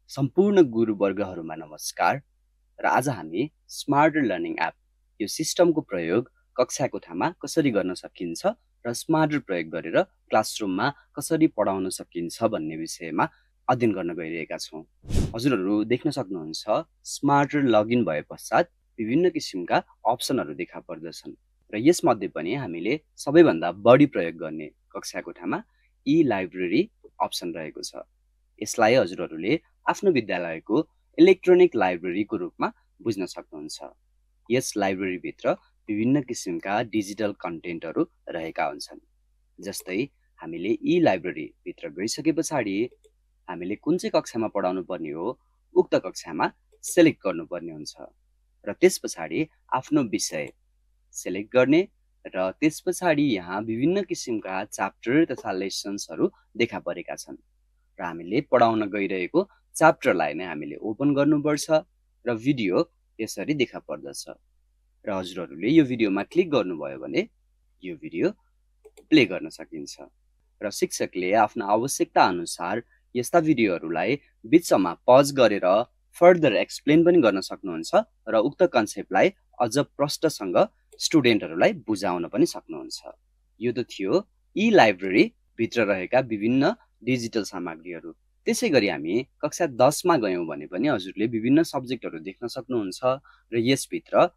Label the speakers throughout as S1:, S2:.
S1: सम्पूर्ण गुरुवर्गहरूमा नमस्कार र आज हामी स्मार्ट लर्निङ एप यो सिस्टमको प्रयोग कक्षा कोठामा कसरी गर्न सकिन्छ र स्मार्ट प्रयोग गरेर क्लासरुममा कसरी पढाउन सकिन्छ भन्ने विषयमा अध्ययन गर्न गइरहेका छौं। हजुरहरू देख्न सक्नुहुन्छ स्मार्ट लगइन भए पश्चात विभिन्न किसिमका अप्सनहरू देखा पर्दछन् र यसमध्ये पनि हामीले सबैभन्दा बढी प्रयोग गर्ने कक्षा कोठामा ई लाइब्रेरी अप्सन रहेको छ। यसलाई हजुरहरूले आफ्नो विद्यालयको इलेक्ट्रोनिक लाइब्रेरीको रूपमा बुझ्न सक्नुहुन्छ। यस लाइब्रेरी भित्र विभिन्न किसिमका डिजिटल कन्टेन्टहरू रहेका हुन्छन्। जस्तै हामीले ई लाइब्रेरी भित्र गइसके पछाडी हामीले कुन चाहिँ कक्षामा पढाउनु पर्ने हो उक्त कक्षामा सेलेक्ट गर्नुपर्ने हुन्छ र त्यसपछाडी आफ्नो विषय सेलेक्ट गर्ने र त्यसपछाडी यहाँ विभिन्न किसिमका च्याप्टर तथा लेसन्सहरू देखा परेका छन् र हामीले पढाउन गइरहेको च्याप्टरलाई नै हामीले ओपन गर्नुपर्छ र भिडियो यसरी देखा पर्दछ र हजुरहरूले यो भिडियोमा क्लिक गर्नुभयो भने यो भिडियो प्ले गर्न सकिन्छ र शिक्षकले आफ्नो आवश्यकता अनुसार यस्ता भिडियोहरूलाई बिचमा पज गरेर फर्दर एक्सप्लेन पनि गर्न सक्नुहुन्छ र उक्त कन्सेप्टलाई अझ प्रष्टसँग स्टुडेन्टहरूलाई बुझाउन पनि सक्नुहुन्छ। यो त थियो ई लाइब्रेरी भित्र रहेका विभिन्न डिजिटल सामग्रीहरू। त्यसै गरी हामी कक्षा 10 मा गयौं भने पनि हजुरले विभिन्न सब्जेक्टहरू देख्न सक्नुहुन्छ र यसभित्र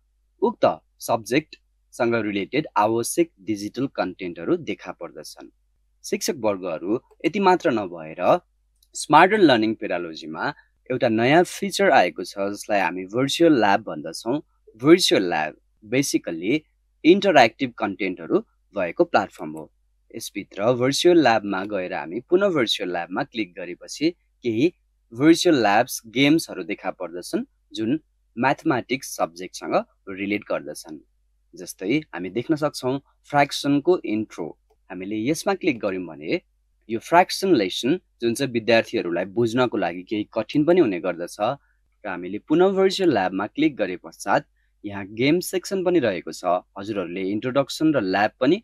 S1: उक्त सब्जेक्टसँग रिलेटेड आवश्यक डिजिटल कन्टेन्टहरू देखा पर्दछन्। शिक्षक वर्गहरू यति मात्र नभएर स्मार्ट लर्निङ पेडालोजीमा एउटा नयाँ फिचर आएको छ जसलाई हामी भर्चुअल ल्याब भन्दछौं। भर्चुअल ल्याब बेसिकली इन्टरएक्टिभ कन्टेन्टहरू भएको प्लेटफर्म हो। यसभित्र भर्चुअल ल्याबमा गएर हामी पुनः भर्चुअल ल्याबमा क्लिक गरेपछि केही भर्चुअल ल्याब्स गेम्सहरू देखा पर्दछन् जुन म्याथमेटिक्स सब्जेक्टसँग रिलेट गर्दछन्। जस्तै हामी देख्न सक्छौं फ्र्याक्सनको इन्ट्रो। हामीले यसमा क्लिक गर्यौं भने यो फ्र्याक्सन लेसन जुन चाहिँ विद्यार्थीहरूलाई बुझ्नको लागि केही कठिन पनि हुने गर्दछ र हामीले पुनः भर्चुअल ल्याबमा क्लिक गरे पश्चात यहाँ गेम सेक्सन पनि रहेको छ। हजुरहरूले इन्ट्रोडक्सन र ल्याब पनि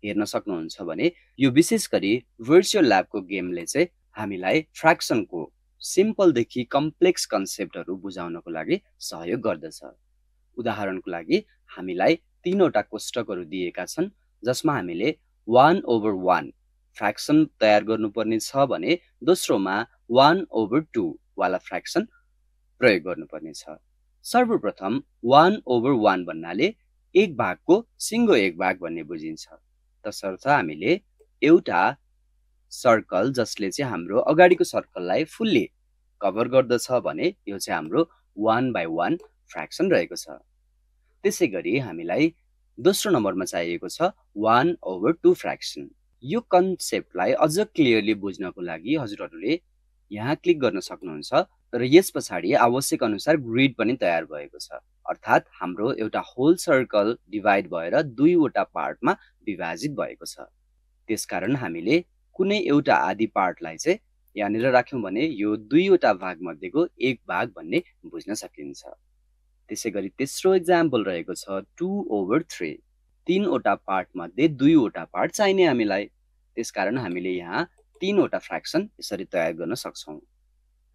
S1: हेर्न सक्नुहुन्छ भने यो विशेष गरी भर्चुअल ल्याबको गेमले चाहिँ हामीलाई फ्र्याक्सनको सिम्पलदेखि कम्प्लेक्स कन्सेप्टहरू बुझाउनको लागि सहयोग गर्दछ। उदाहरणको लागि हामीलाई 3 वटा कोष्टकहरू दिएका छन् जसमा हामीले 1/1 फ्र्याक्सन तयार गर्नुपर्ने छ भने दोस्रोमा 1/2 वाला फ्र्याक्सन प्रयोग गर्नुपर्ने छ। सर्वप्रथम 1/1 भन्नाले एक भागको सिङ्गो एक भाग भन्ने बुझिन्छ। तसर्थ हामीले एउटा सर्कल जसले चाहिँ हाम्रो अगाडिको सर्कललाई फुल्ली कभर गर्दछ भने यो चाहिँ हाम्रो 1/1 फ्र्याक्सन रहेको छ। त्यसै गरी हामीलाई दोस्रो नम्बरमा चाहिएको छ 1/2 फ्र्याक्सन। यो कन्सेप्टलाई अझ क्लियरली बुझ्नको लागि हजुरहरूले यहाँ क्लिक गर्न सक्नुहुन्छ र यस पछाडी आवश्यक अनुसार ग्रिड पनि तयार भएको छ। अर्थात् हाम्रो एउटा होल सर्कल डिभाइड भएर 2 वटा पार्टमा विभाजित भएको छ। त्यसकारण हामीले कुनै एउटा आधी पार्टलाई चाहिँ यहाँनिर राख्यौं भने यो 2 वटा भाग मध्येको एक भाग भन्ने बुझ्न सकिन्छ। त्यसै गरी तेस्रो एक्जाम्पल रहेको छ 2/3। 3 वटा पार्ट मध्ये 2 वटा पार्ट चाहिने हामीलाई। त्यसकारण हामीले यहाँ 3 वटा फ्र्याक्सन यसरी तयार गर्न सक्छौं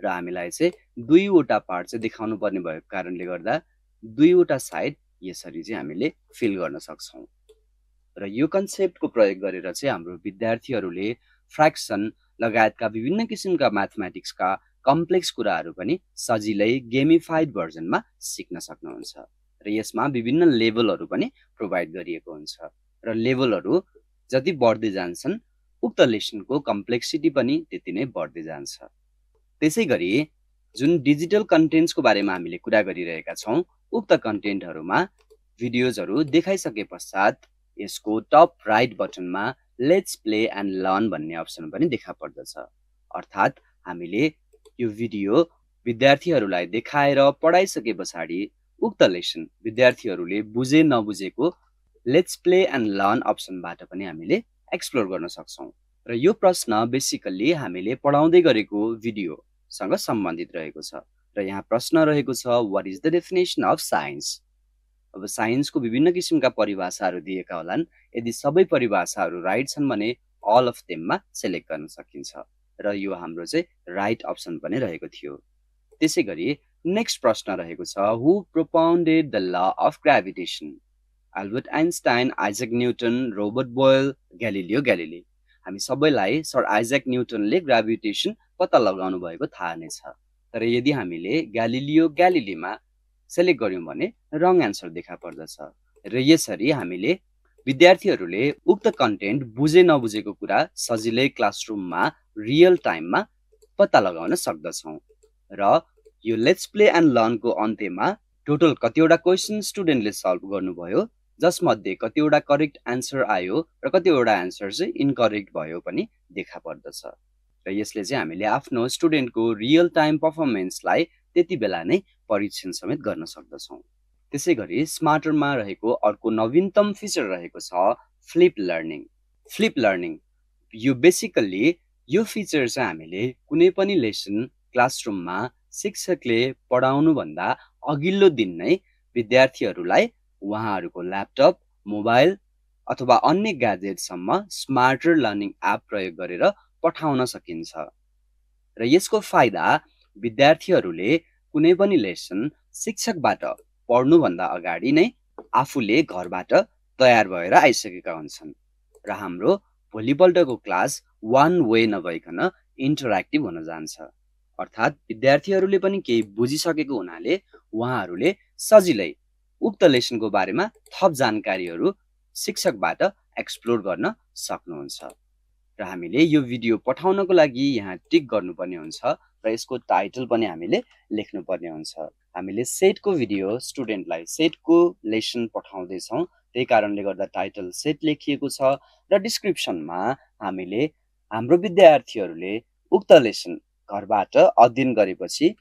S1: र हामीलाई चाहिँ 2 वटा पार्ट चाहिँ देखाउनु पर्ने भएको कारणले गर्दा 2 वटा साइड यसरी चाहिँ हामीले फिल गर्न सक्छौं र यो कन्सेप्टको प्रयोग गरेर चाहिँ हाम्रो विद्यार्थीहरूले फ्र्याक्सन लगायतका विभिन्न किसिमका म्याथमेटिक्सका कम्प्लेक्स कुराहरू पनि सजिलै गेमिफाइड भर्जनमा सिक्न सक्नुहुन्छ र यसमा विभिन्न लेभलहरू पनि प्रोभाइड गरिएको हुन्छ र लेभलहरू जति बढ्दै जान्छन् उक्त लेसनको कम्प्लेक्सिटी पनि त्यति नै बढ्दै जान्छ। त्यसै गरी जुन डिजिटल कन्टेन्ट्सको बारेमा हामीले कुरा गरिरहेका छौं उक्त कन्टेन्टहरूमा भिडियोजहरू देखाइसके पश्चात यसको टप राइट बटनमा लेट्स प्ले एन्ड लर्न भन्ने अप्सन पनि देखा पर्दछ। अर्थात् हामीले यो भिडियो विद्यार्थीहरूलाई देखाएर पढाइसके पछाडी उक्त लेसन विद्यार्थीहरूले बुझे नबुझेको लेट्स प्ले एन्ड लर्न अप्सनबाट पनि हामीले एक्सप्लोर गर्न सक्छौं र यो प्रश्न बेसिकली हामीले पढाउँदै गरेको भिडियोसँग सम्बन्धित रहेको छ र यहाँ प्रश्न रहेको छ what is the definition of science. अब साइन्सको विभिन्न किसिमका परिभाषाहरू दिएका होलान्। यदि सबै परिभाषाहरू राइट छन् भने अल अफ देममा सेलेक्ट गर्न सकिन्छ र यो हाम्रो चाहिँ राइट अप्सन पनि रहेको थियो। त्यसैगरी नेक्स्ट प्रश्न रहेको छ, who propounded the law of gravitation? Albert Einstein, Isaac Newton, Robert Boyle, Galileo Galilei. हामी सबैलाई सर आइजक न्युटनले ग्राभिटेसन पत्ता लगाउनु भएको थाहा नै छ। तर यदि हामीले ग्यालिलियो ग्यालिलीमा सेलेक्ट गर्यौं भने रङ एन्सर देखा पर्दछ। र यसरी हामीले विद्यार्थीहरूले उक्त कन्टेन्ट बुझे नबुझेको कुरा सजिलै क्लासरुममा रियल टाइममा पत्ता लगाउन सक्दछौँ। र यो लेट्स प्ले एन्ड लर्नको अन्त्यमा टोटल कतिवटा क्वेसन स्टुडेन्टले सल्भ गर्नुभयो, जसमध्ये कतिवटा करेक्ट एन्सर आयो र कतिवटा एन्सर चाहिँ इनकरेक्ट भयो पनि देखा पर्दछ। र यसले चाहिँ हामीले आफ्नो स्टुडेन्टको रियल टाइम पर्फर्मेन्सलाई त्यति बेला नै परीक्षण समेत गर्न सक्दछौँ। त्यसैगरी स्मार्टरमा रहेको अर्को नवीनतम फिचर रहेको छ फ्लिप लर्निङ। फ्लिप लर्निङ यो बेसिकल्ली यो फिचर चाहिँ हामीले कुनै पनि लेसन क्लासरुममा शिक्षकले पढाउनु भन्दा अघिल्लो दिन नै विद्यार्थीहरूलाई उहाँहरूको ल्यापटप, मोबाइल अथवा अन्य ग्याजेटसम्म स्मार्टर लर्निङ एप प्रयोग गरेर पठाउन सकिन्छ। र यसको फाइदा विद्यार्थीहरूले कुनै पनि लेसन शिक्षकबाट पढ्नुभन्दा अगाडि नै आफूले घरबाट तयार भएर आइसकेका हुन्छन् र हाम्रो भोलिपल्टको क्लास वान वे नभइकन इन्टरेक्टिभ हुन जान्छ। अर्थात् विद्यार्थीहरूले पनि केही बुझिसकेको हुनाले उहाँहरूले सजिलै उक्त लेसनको बारेमा थप जानकारीहरू शिक्षकबाट एक्सप्लोर गर्न सक्नुहुन्छ। र हामीले यो भिडियो पठाउनको लागि यहाँ टिक गर्नुपर्ने हुन्छ र यसको टाइटल पनि हामीले लेख्नुपर्ने हुन्छ। हामीले सेटको भिडियो स्टुडेन्टलाई सेटको लेसन पठाउँदैछौँ, त्यही कारणले गर्दा टाइटल सेट लेखिएको छ र डिस्क्रिप्सनमा हामीले हाम्रो विद्यार्थीहरूले उक्त लेसन घरबाट अध्ययन गरेपछि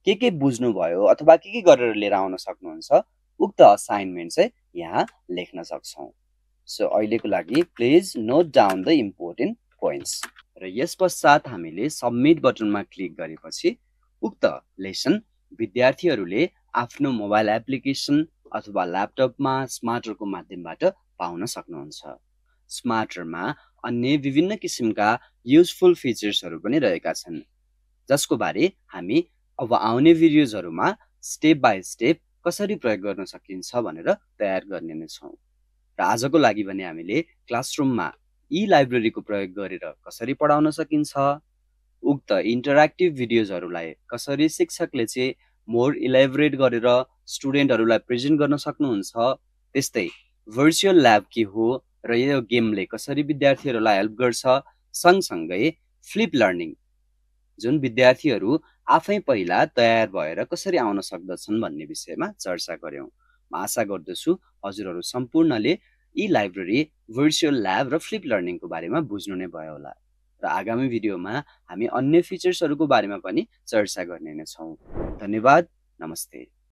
S1: के बुझ्नुभयो अथवा के गरेर लिएर आउन सक्नुहुन्छ उक्त असाइनमेन्ट चाहिँ यहाँ लेख्न सक्छौँ। सो अहिलेको लागि please note down the important points. र यस पश्चात हामीले सबमिट बटनमा क्लिक गरेपछि उक्त लेसन विद्यार्थीहरूले आफ्नो मोबाइल एप्लिकेसन अथवा ल्यापटपमा स्मार्टरको माध्यमबाट पाउन सक्नुहुन्छ। स्मार्टरमा अन्य विभिन्न किसिमका युजफुल फिचर्सहरू पनि रहेका छन्, जसको बारे हामी अब आउने भिडियोजहरूमा स्टेप बाई स्टेप कसरी प्रयोग गर्न सकिन्छ भनेर तयार गर्ने नै छौँ। र आजको लागि भने हामीले क्लासरुममा ई लाइब्रेरीको प्रयोग गरेर कसरी पढाउन सकिन्छ, उक्त इन्टरेक्टिभ भिडियोजहरूलाई कसरी शिक्षकले चाहिँ मोर इलेबोरेट गरेर स्टुडेन्टहरूलाई प्रेजेन्ट गर्न सक्नुहुन्छ, त्यस्तै भर्चुअल ल्याब के हो र यो गेमले कसरी विद्यार्थीहरूलाई हेल्प गर्छ, सँगसँगै फ्लिप लर्निङ जुन विद्यार्थीहरू आफै पहिला तयार भएर कसरी आउन सक्दछन् भन्ने विषयमा चर्चा गर्यौँ। म आशा गर्दछु हजुरहरू सम्पूर्णले ई लाइब्रेरी, भर्चुअल ल्याब र फ्लिप लर्निङको बारेमा बुझ्नु नै भयो होला। र आगामी भिडियोमा हामी अन्य फिचर्सहरूको बारेमा पनि चर्चा गर्ने नै छौँ। धन्यवाद, नमस्ते।